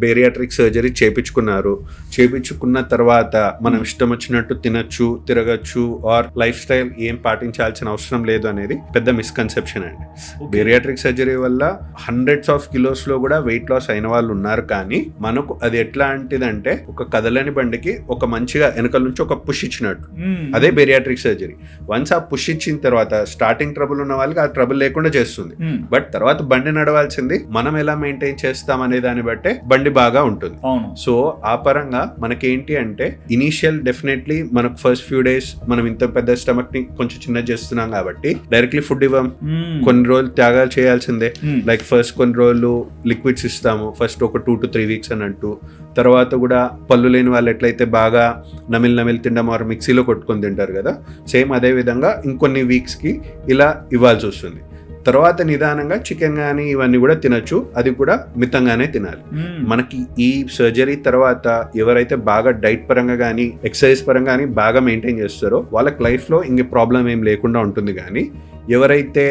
Bariatric surgery చేపించుకున్న తర్వాత మనం ఇష్టం వచ్చినట్టు తినచ్చు, తిరగచ్చు, ఆర్ లైఫ్ స్టైల్ ఏం పాటించాల్సిన అవసరం లేదు అనేది పెద్ద మిస్కన్సెప్షన్ అండి. బేరియాట్రిక్ సర్జరీ వల్ల హండ్రెడ్స్ ఆఫ్ కిలోస్ లో కూడా వెయిట్ లాస్ అయిన వాళ్ళు ఉన్నారు. కానీ మనకు అది ఎట్లాంటిదంటే ఒక కదలని బండికి ఒక మంచిగా వెనకాల నుంచి ఒక పుష్ ఇచ్చినట్టు, అదే బేరియాట్రిక్ సర్జరీ. వన్స్ ఆ పుష్ ఇచ్చిన తర్వాత స్టార్టింగ్ ట్రబుల్ ఉన్న వాళ్ళకి ఆ ట్రబుల్ లేకుండా చేస్తుంది. బట్ తర్వాత బండి నడవాల్సింది మనం ఎలా మెయింటైన్ చేస్తాం అనే దాన్ని బట్టే బండి బాగా ఉంటుంది. సో ఆ పరంగా మనకేంటి అంటే ఇనీషియల్ డెఫినెట్లీ మనకు ఫస్ట్ ఫ్యూ డేస్ మనం ఇంత పెద్ద స్టమక్ ని కొంచెం చిన్న చేస్తున్నాం కాబట్టి డైరెక్ట్లీ ఫుడ్ ఇవ్వం. కొన్ని రోజులు త్యాగాలు చేయాల్సిందే. లైక్ ఫస్ట్ కొన్ని రోజులు లిక్విడ్స్ ఇస్తాము, ఫస్ట్ ఒక 2 to 3 weeks అన్నట్టు. తర్వాత కూడా పళ్ళు లేని వాళ్ళు ఎట్లయితే బాగా నమిలి తినడం ఆర్ మిక్సీలో కొట్టుకొని తింటారు కదా, సేమ్ అదే విధంగా ఇంకొన్ని వీక్స్ కి ఇలా ఇవ్వాల్సి వస్తుంది. తర్వాత నిదానంగా చికెన్ కానీ ఇవన్నీ కూడా తినచ్చు, అది కూడా మితంగానే తినాలి. మనకి ఈ సర్జరీ తర్వాత ఎవరైతే బాగా డైట్ పరంగా కానీ ఎక్సర్సైజ్ పరంగా కానీ బాగా మెయింటైన్ చేస్తారో వాళ్ళకి లైఫ్లో ఇంక ప్రాబ్లం ఏం లేకుండా ఉంటుంది. కానీ ఎవరైతే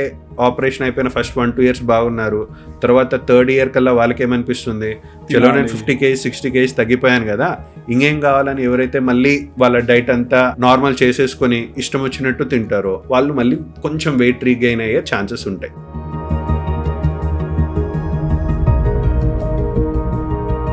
ఆపరేషన్ అయిపోయిన ఫస్ట్ 1-2 years బాగున్నారు, తర్వాత 3rd year కల్లా వాళ్ళకి ఏమనిపిస్తుంది, చలో నేను 50 kgs 60 kgs తగ్గిపోయాను కదా, ఇంకేం కావాలని ఎవరైతే మళ్ళీ వాళ్ళ డైట్ అంతా నార్మల్ చేసేసుకొని ఇష్టం వచ్చినట్టు తింటారో వాళ్ళు మళ్ళీ కొంచెం వెయిట్ రీగెయిన్ అయ్యే ఛాన్సెస్ ఉంటాయి.